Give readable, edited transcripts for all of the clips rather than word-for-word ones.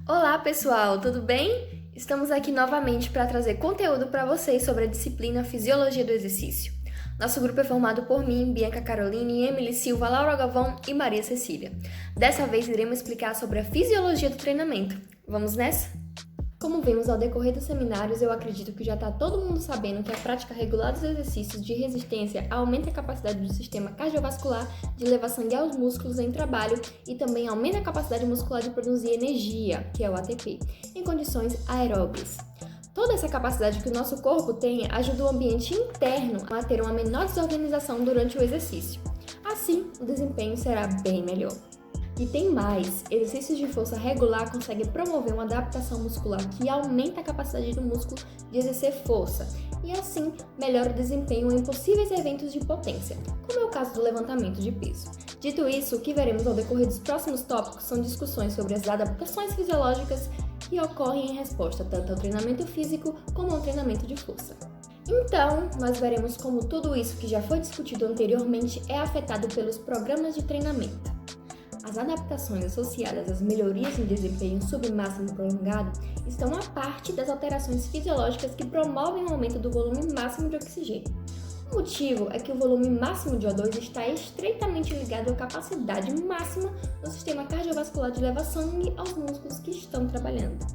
Olá, pessoal, tudo bem? Estamos aqui novamente para trazer conteúdo para vocês sobre a disciplina Fisiologia do Exercício. Nosso grupo é formado por mim, Bianca Caroline, Emily Silva, Laura Galvão e Maria Cecília. Dessa vez iremos explicar sobre a fisiologia do treinamento. Vamos nessa? Como vimos ao decorrer dos seminários, eu acredito que já está todo mundo sabendo que a prática regular dos exercícios de resistência aumenta a capacidade do sistema cardiovascular de levar sangue aos músculos em trabalho e também aumenta a capacidade muscular de produzir energia, que é o ATP, em condições aeróbias. Toda essa capacidade que o nosso corpo tem ajuda o ambiente interno a ter uma menor desorganização durante o exercício. Assim, o desempenho será bem melhor. E tem mais, exercícios de força regular conseguem promover uma adaptação muscular que aumenta a capacidade do músculo de exercer força e assim melhora o desempenho em possíveis eventos de potência, como é o caso do levantamento de peso. Dito isso, o que veremos ao decorrer dos próximos tópicos são discussões sobre as adaptações fisiológicas que ocorrem em resposta tanto ao treinamento físico como ao treinamento de força. Então, nós veremos como tudo isso que já foi discutido anteriormente é afetado pelos programas de treinamento. As adaptações associadas às melhorias no desempenho submáximo prolongado estão à parte das alterações fisiológicas que promovem o aumento do volume máximo de oxigênio. O motivo é que o volume máximo de O2 está estreitamente ligado à capacidade máxima do sistema cardiovascular de levar sangue aos músculos que estão trabalhando.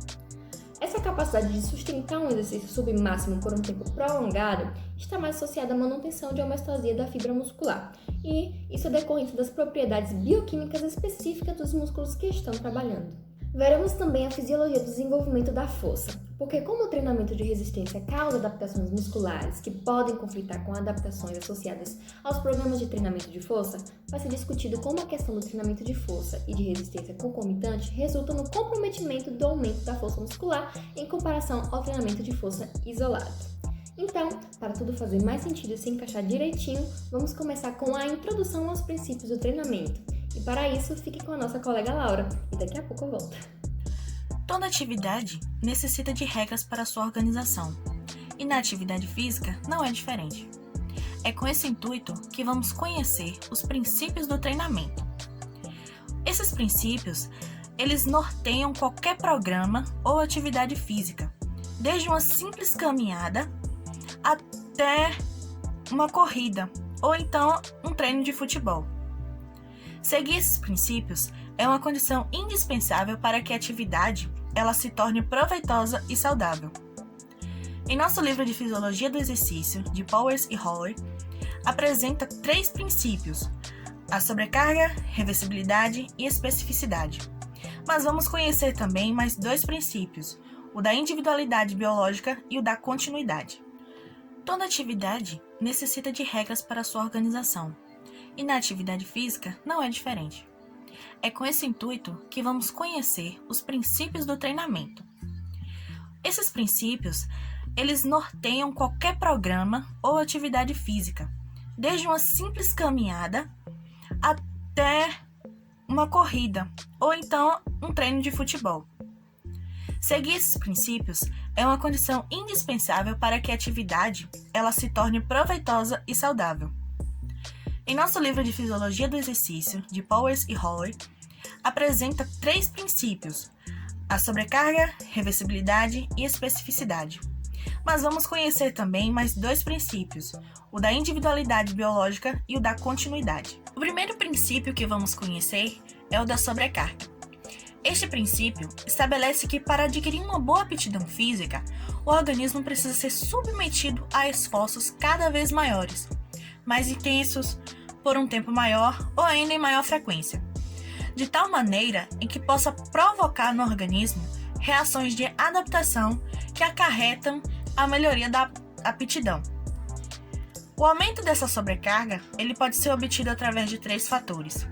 Essa capacidade de sustentar um exercício submáximo por um tempo prolongado está mais associada à manutenção de homeostasia da fibra muscular, e isso é decorrente das propriedades bioquímicas específicas dos músculos que estão trabalhando. Veremos também a fisiologia do desenvolvimento da força, porque como o treinamento de resistência causa adaptações musculares que podem conflitar com adaptações associadas aos programas de treinamento de força, vai ser discutido como a questão do treinamento de força e de resistência concomitante resulta no comprometimento do aumento da força muscular em comparação ao treinamento de força isolado. Então, para tudo fazer mais sentido e se encaixar direitinho, vamos começar com a introdução aos princípios do treinamento. E para isso, fique com a nossa colega Laura, e daqui a pouco eu volto. Toda atividade necessita de regras para sua organização, e na atividade física não é diferente. É com esse intuito que vamos conhecer os princípios do treinamento. Esses princípios, eles norteiam qualquer programa ou atividade física, desde uma simples caminhada até uma corrida, ou então um treino de futebol. Seguir esses princípios é uma condição indispensável para que a atividade ela se torne proveitosa e saudável. Em nosso livro de Fisiologia do Exercício, de Powers e Holler, apresenta 3 princípios: a sobrecarga, reversibilidade e especificidade. Mas vamos conhecer também mais 2 princípios, o da individualidade biológica e o da continuidade. Toda atividade necessita de regras para sua organização, e na atividade física não é diferente. É com esse intuito que vamos conhecer os princípios do treinamento. Esses princípios, eles norteiam qualquer programa ou atividade física, desde uma simples caminhada até uma corrida, ou então um treino de futebol. Seguir esses princípios é uma condição indispensável para que a atividade ela se torne proveitosa e saudável. Em nosso livro de Fisiologia do Exercício, de Powers e Holler, apresenta 3 princípios: a sobrecarga, reversibilidade e especificidade. Mas vamos conhecer também mais 2 princípios, o da individualidade biológica e o da continuidade. O primeiro princípio que vamos conhecer é o da sobrecarga. Este princípio estabelece que para adquirir uma boa aptidão física, o organismo precisa ser submetido a esforços cada vez maiores, mais intensos, por um tempo maior ou ainda em maior frequência, de tal maneira em que possa provocar no organismo reações de adaptação que acarretam a melhoria da aptidão. O aumento dessa sobrecarga ele pode ser obtido através de 3 fatores: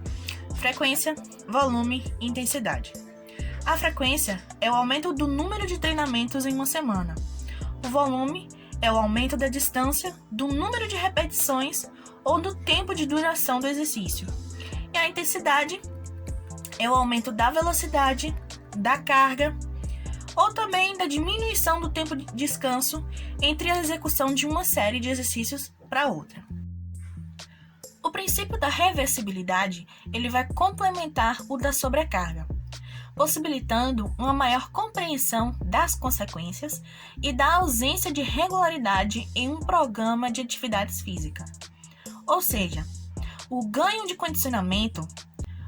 frequência, volume e intensidade. A frequência é o aumento do número de treinamentos em uma semana. O volume é o aumento da distância, do número de repetições ou do tempo de duração do exercício. E a intensidade é o aumento da velocidade, da carga ou também da diminuição do tempo de descanso entre a execução de uma série de exercícios para outra. O princípio da reversibilidade ele vai complementar o da sobrecarga, possibilitando uma maior compreensão das consequências e da ausência de regularidade em um programa de atividades físicas. Ou seja, o ganho de condicionamento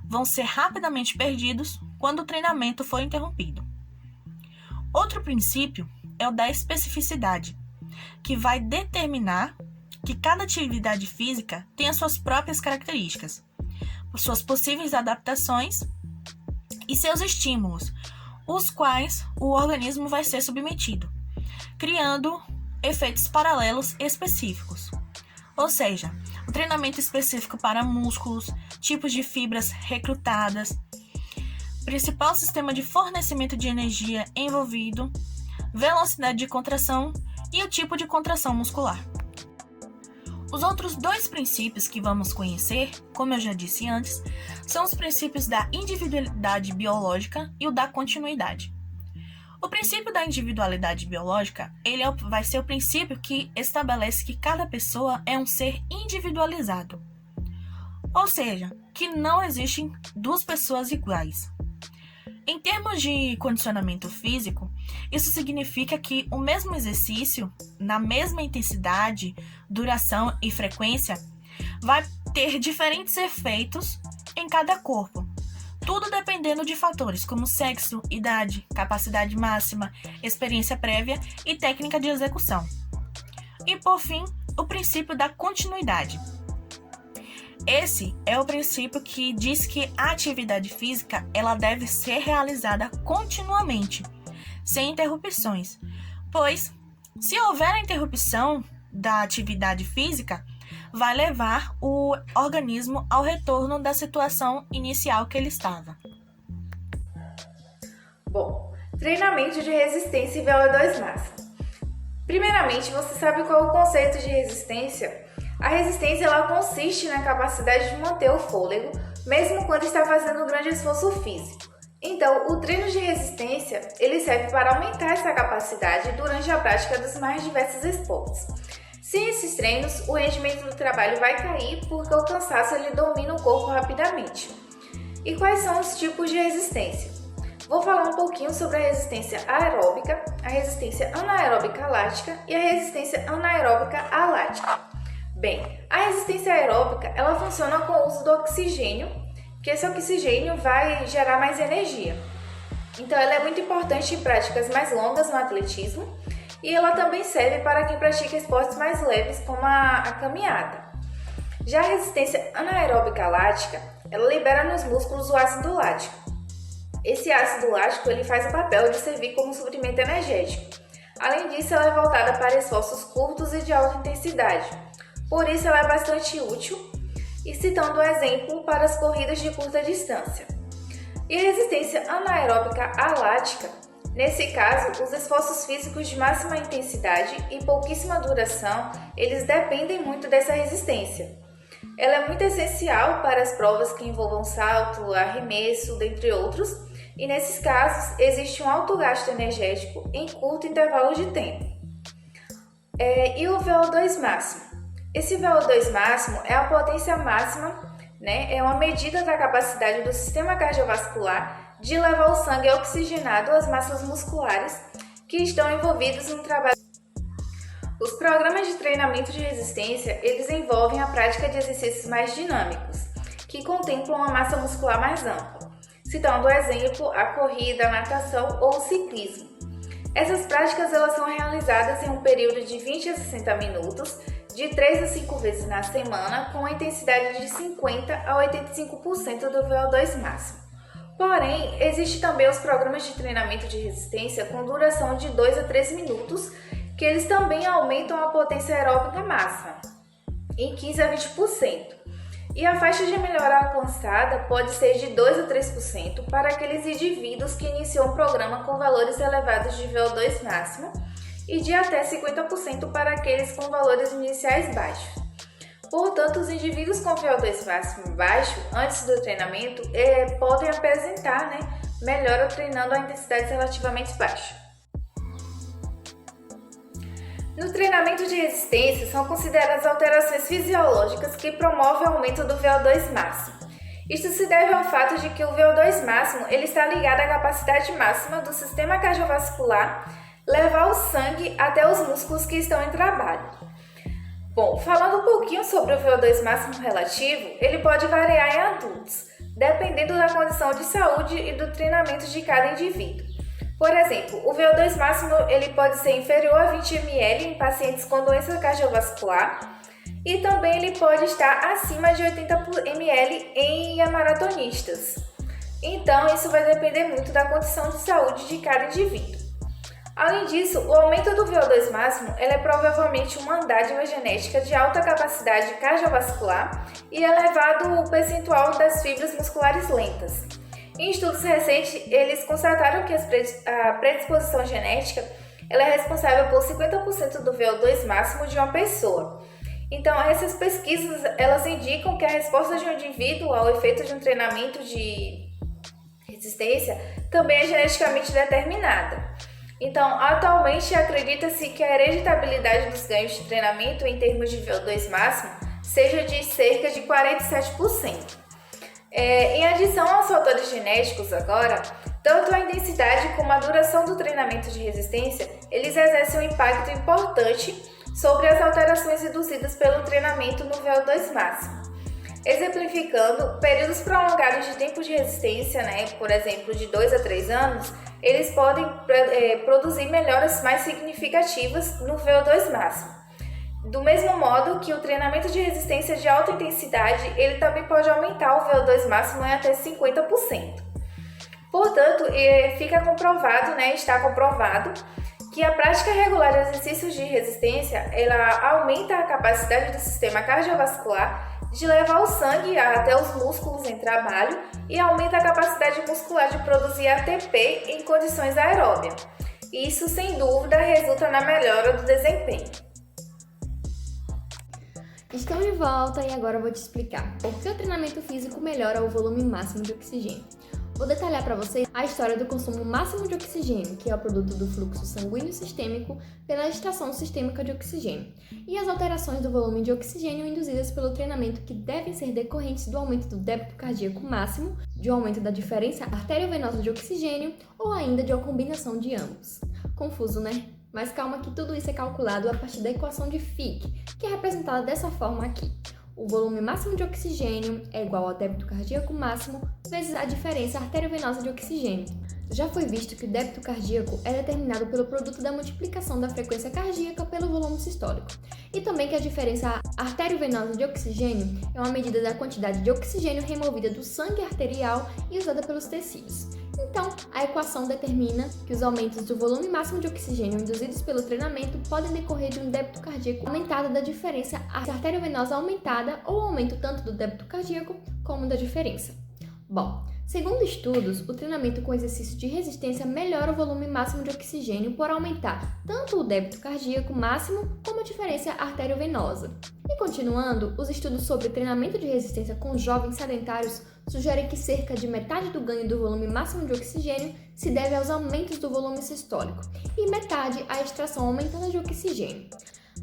vão ser rapidamente perdidos quando o treinamento for interrompido. Outro princípio é o da especificidade, que vai determinar que cada atividade física tenha suas próprias características, suas possíveis adaptações e seus estímulos, os quais o organismo vai ser submetido, criando efeitos paralelos específicos. Ou seja, o treinamento específico para músculos, tipos de fibras recrutadas, principal sistema de fornecimento de energia envolvido, velocidade de contração e o tipo de contração muscular. Os outros dois princípios que vamos conhecer, como eu já disse antes, são os princípios da individualidade biológica e o da continuidade. O princípio da individualidade biológica, vai ser o princípio que estabelece que cada pessoa é um ser individualizado. Ou seja, que não existem duas pessoas iguais. Em termos de condicionamento físico, isso significa que o mesmo exercício, na mesma intensidade, duração e frequência, vai ter diferentes efeitos em cada corpo. Tudo dependendo de fatores como sexo, idade, capacidade máxima, experiência prévia e técnica de execução. E, por fim, o princípio da continuidade. Esse é o princípio que diz que a atividade física ela deve ser realizada continuamente, sem interrupções, pois, se houver a interrupção da atividade física, vai levar o organismo ao retorno da situação inicial que ele estava. Bom, treinamento de resistência e VO2 máximo. Primeiramente, você sabe qual é o conceito de resistência? A resistência ela consiste na capacidade de manter o fôlego, mesmo quando está fazendo um grande esforço físico. Então, o treino de resistência ele serve para aumentar essa capacidade durante a prática dos mais diversos esportes. Sem esses treinos, o rendimento do trabalho vai cair porque o cansaço ele domina o corpo rapidamente. E quais são os tipos de resistência? Vou falar um pouquinho sobre a resistência aeróbica, a resistência anaeróbica lática e a resistência anaeróbica alática. Bem, a resistência aeróbica ela funciona com o uso do oxigênio, que esse oxigênio vai gerar mais energia. Então, ela é muito importante em práticas mais longas no atletismo e ela também serve para quem pratica esportes mais leves, como a caminhada. Já a resistência anaeróbica lática, ela libera nos músculos o ácido lático. Esse ácido lático ele faz o papel de servir como suprimento energético. Além disso, ela é voltada para esforços curtos e de alta intensidade. Por isso, ela é bastante útil, e citando o exemplo para as corridas de curta distância. E a resistência anaeróbica alática, nesse caso, os esforços físicos de máxima intensidade e pouquíssima duração, eles dependem muito dessa resistência. Ela é muito essencial para as provas que envolvam salto, arremesso, dentre outros, e nesses casos, existe um alto gasto energético em curto intervalo de tempo. E o VO2 máximo? Esse VO2 máximo é a potência máxima, é uma medida da capacidade do sistema cardiovascular de levar o sangue oxigenado às massas musculares que estão envolvidas no trabalho. Os programas de treinamento de resistência, eles envolvem a prática de exercícios mais dinâmicos, que contemplam uma massa muscular mais ampla, citando o exemplo a corrida, a natação ou o ciclismo. Essas práticas elas são realizadas em um período de 20 a 60 minutos, de 3 a 5 vezes na semana, com a intensidade de 50 a 85% do VO2 máximo. Porém, existem também os programas de treinamento de resistência com duração de 2 a 3 minutos, que eles também aumentam a potência aeróbica máxima, em 15 a 20%. E a faixa de melhora alcançada pode ser de 2 a 3% para aqueles indivíduos que iniciam um programa com valores elevados de VO2 máximo, e de até 50% para aqueles com valores iniciais baixos. Portanto, os indivíduos com VO2 máximo baixo antes do treinamento podem apresentar melhora treinando a intensidades relativamente baixa. No treinamento de resistência, são consideradas alterações fisiológicas que promovem o aumento do VO2 máximo. Isto se deve ao fato de que o VO2 máximo ele está ligado à capacidade máxima do sistema cardiovascular levar o sangue até os músculos que estão em trabalho. Bom, falando um pouquinho sobre o VO2 máximo relativo, ele pode variar em adultos, dependendo da condição de saúde e do treinamento de cada indivíduo. Por exemplo, o VO2 máximo ele pode ser inferior a 20 ml em pacientes com doença cardiovascular e também ele pode estar acima de 80 ml em maratonistas. Então, isso vai depender muito da condição de saúde de cada indivíduo. Além disso, o aumento do VO2 máximo é provavelmente uma dádiva genética de alta capacidade cardiovascular e elevado percentual das fibras musculares lentas. Em estudos recentes, eles constataram que a predisposição genética ela é responsável por 50% do VO2 máximo de uma pessoa. Então, essas pesquisas elas indicam que a resposta de um indivíduo ao efeito de um treinamento de resistência também é geneticamente determinada. Então, atualmente, acredita-se que a hereditabilidade dos ganhos de treinamento em termos de VO2 máximo seja de cerca de 47%. Em adição aos fatores genéticos agora, tanto a intensidade como a duração do treinamento de resistência, eles exercem um impacto importante sobre as alterações induzidas pelo treinamento no VO2 máximo. Exemplificando, períodos prolongados de tempo de resistência, por exemplo, de 2 a 3 anos, eles podem produzir melhoras mais significativas no VO2 máximo. Do mesmo modo que o treinamento de resistência de alta intensidade, ele também pode aumentar o VO2 máximo em até 50%. Portanto, fica comprovado, está comprovado que a prática regular de exercícios de resistência, ela aumenta a capacidade do sistema cardiovascular de levar o sangue até os músculos em trabalho e aumenta a capacidade muscular de produzir ATP em condições aeróbias. Isso, sem dúvida, resulta na melhora do desempenho. Estamos de volta e agora eu vou te explicar por que o treinamento físico melhora o volume máximo de oxigênio. Vou detalhar para vocês a história do consumo máximo de oxigênio, que é o produto do fluxo sanguíneo sistêmico pela estação sistêmica de oxigênio, e as alterações do volume de oxigênio induzidas pelo treinamento que devem ser decorrentes do aumento do débito cardíaco máximo, de um aumento da diferença arteriovenosa de oxigênio ou ainda de uma combinação de ambos. Confuso, né? Mas calma que tudo isso é calculado a partir da equação de Fick, que é representada dessa forma aqui. O volume máximo de oxigênio é igual ao débito cardíaco máximo vezes a diferença arteriovenosa de oxigênio. Já foi visto que o débito cardíaco é determinado pelo produto da multiplicação da frequência cardíaca pelo volume sistólico, e também que a diferença arteriovenosa de oxigênio é uma medida da quantidade de oxigênio removida do sangue arterial e usada pelos tecidos. Então, a equação determina que os aumentos do volume máximo de oxigênio induzidos pelo treinamento podem decorrer de um débito cardíaco aumentado da diferença arteriovenosa aumentada ou aumento tanto do débito cardíaco como da diferença. Bom, segundo estudos, o treinamento com exercício de resistência melhora o volume máximo de oxigênio por aumentar tanto o débito cardíaco máximo como a diferença arteriovenosa. E continuando, os estudos sobre treinamento de resistência com jovens sedentários sugerem que cerca de metade do ganho do volume máximo de oxigênio se deve aos aumentos do volume sistólico e metade à extração aumentada de oxigênio.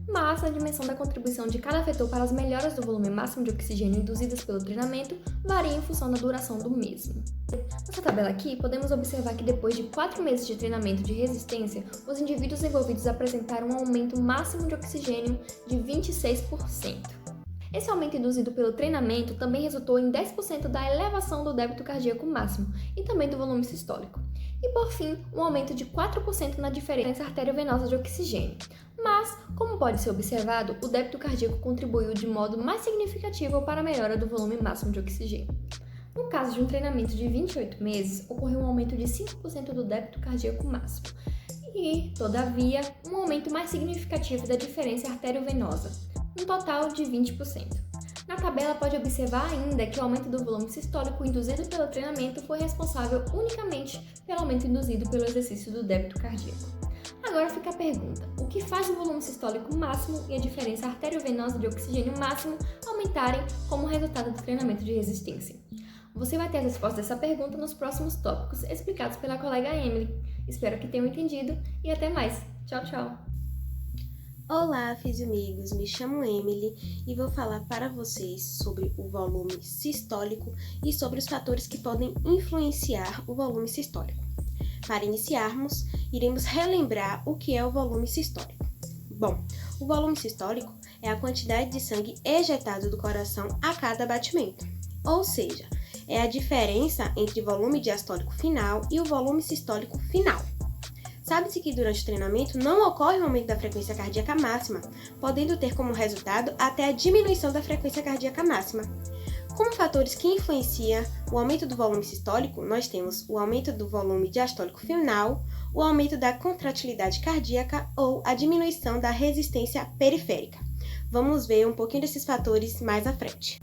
Mas a dimensão da contribuição de cada vetor para as melhoras do volume máximo de oxigênio induzidas pelo treinamento varia em função da duração do mesmo. Nessa tabela aqui, podemos observar que depois de 4 meses de treinamento de resistência, os indivíduos envolvidos apresentaram um aumento máximo de oxigênio de 26%. Esse aumento induzido pelo treinamento também resultou em 10% da elevação do débito cardíaco máximo e também do volume sistólico. E, por fim, um aumento de 4% na diferença arteriovenosa de oxigênio. Mas, como pode ser observado, o débito cardíaco contribuiu de modo mais significativo para a melhora do volume máximo de oxigênio. No caso de um treinamento de 28 meses, ocorreu um aumento de 5% do débito cardíaco máximo. E, todavia, um aumento mais significativo da diferença arteriovenosa, um total de 20%. Na tabela pode observar ainda que o aumento do volume sistólico induzido pelo treinamento foi responsável unicamente pelo aumento induzido pelo exercício do débito cardíaco. Agora fica a pergunta: o que faz o volume sistólico máximo e a diferença arteriovenosa de oxigênio máximo aumentarem como resultado do treinamento de resistência? Você vai ter a resposta dessa pergunta nos próximos tópicos explicados pela colega Emily. Espero que tenham entendido e até mais. Tchau, tchau! Olá, fisioamigos, me chamo Emily e vou falar para vocês sobre o volume sistólico e sobre os fatores que podem influenciar o volume sistólico. Para iniciarmos, iremos relembrar o que é o volume sistólico. Bom, o volume sistólico é a quantidade de sangue ejetado do coração a cada batimento, ou seja, é a diferença entre o volume diastólico final e o volume sistólico final. Sabe-se que durante o treinamento não ocorre um aumento da frequência cardíaca máxima, podendo ter como resultado até a diminuição da frequência cardíaca máxima. Como fatores que influenciam o aumento do volume sistólico, nós temos o aumento do volume diastólico final, o aumento da contratilidade cardíaca ou a diminuição da resistência periférica. Vamos ver um pouquinho desses fatores mais à frente.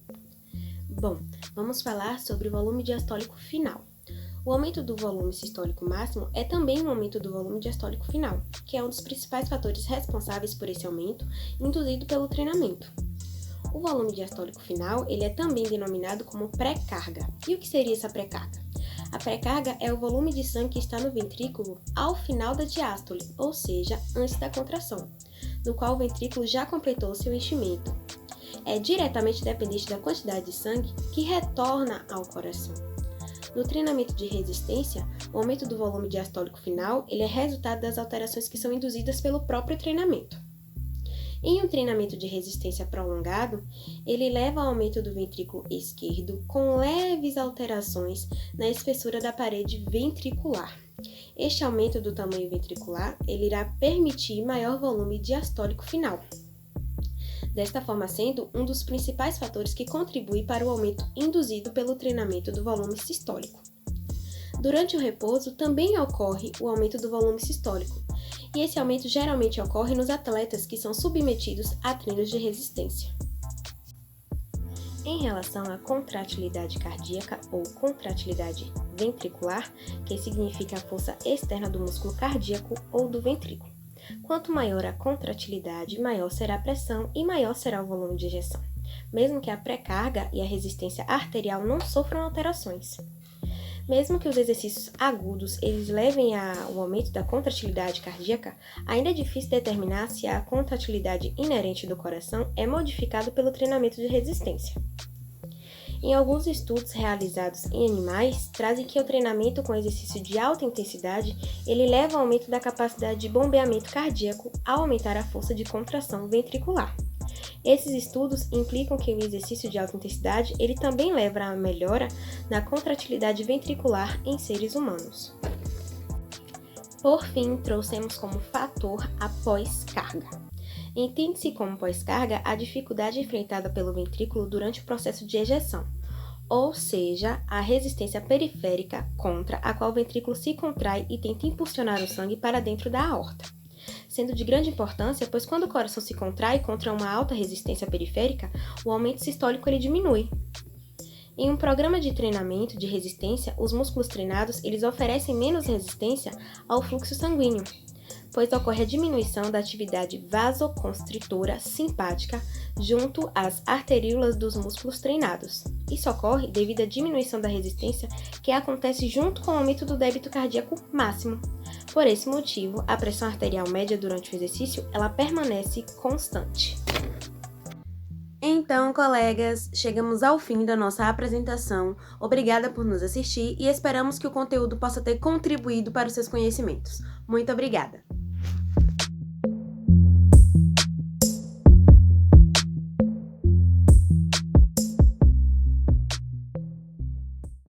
Bom, vamos falar sobre o volume diastólico final. O aumento do volume sistólico máximo é também um aumento do volume diastólico final, que é um dos principais fatores responsáveis por esse aumento, induzido pelo treinamento. O volume diastólico final, ele é também denominado como pré-carga. E o que seria essa pré-carga? A pré-carga é o volume de sangue que está no ventrículo ao final da diástole, ou seja, antes da contração, no qual o ventrículo já completou seu enchimento. É diretamente dependente da quantidade de sangue que retorna ao coração. No treinamento de resistência, o aumento do volume diastólico final ele é resultado das alterações que são induzidas pelo próprio treinamento. Em um treinamento de resistência prolongado, ele leva ao aumento do ventrículo esquerdo com leves alterações na espessura da parede ventricular. Este aumento do tamanho ventricular ele irá permitir maior volume diastólico final. Desta forma sendo um dos principais fatores que contribui para o aumento induzido pelo treinamento do volume sistólico. Durante o repouso também ocorre o aumento do volume sistólico, e esse aumento geralmente ocorre nos atletas que são submetidos a treinos de resistência. Em relação à contratilidade cardíaca ou contratilidade ventricular, que significa a força externa do músculo cardíaco ou do ventrículo. Quanto maior a contratilidade, maior será a pressão e maior será o volume de ejeção, mesmo que a pré-carga e a resistência arterial não sofram alterações. Mesmo que os exercícios agudos eles levem ao aumento da contratilidade cardíaca, ainda é difícil determinar se a contratilidade inerente do coração é modificada pelo treinamento de resistência. Em alguns estudos realizados em animais, trazem que o treinamento com exercício de alta intensidade, ele leva ao aumento da capacidade de bombeamento cardíaco ao aumentar a força de contração ventricular. Esses estudos implicam que o exercício de alta intensidade, ele também leva à melhora na contratilidade ventricular em seres humanos. Por fim, trouxemos como fator a pós-carga. Entende-se como pós-carga a dificuldade enfrentada pelo ventrículo durante o processo de ejeção, ou seja, a resistência periférica contra a qual o ventrículo se contrai e tenta impulsionar o sangue para dentro da aorta. Sendo de grande importância, pois quando o coração se contrai contra uma alta resistência periférica, o aumento sistólico ele diminui. Em um programa de treinamento de resistência, os músculos treinados eles oferecem menos resistência ao fluxo sanguíneo, pois ocorre a diminuição da atividade vasoconstritora simpática junto às arteríolas dos músculos treinados. Isso ocorre devido à diminuição da resistência que acontece junto com o aumento do débito cardíaco máximo. Por esse motivo, a pressão arterial média durante o exercício ela permanece constante. Então, colegas, chegamos ao fim da nossa apresentação. Obrigada por nos assistir e esperamos que o conteúdo possa ter contribuído para os seus conhecimentos. Muito obrigada!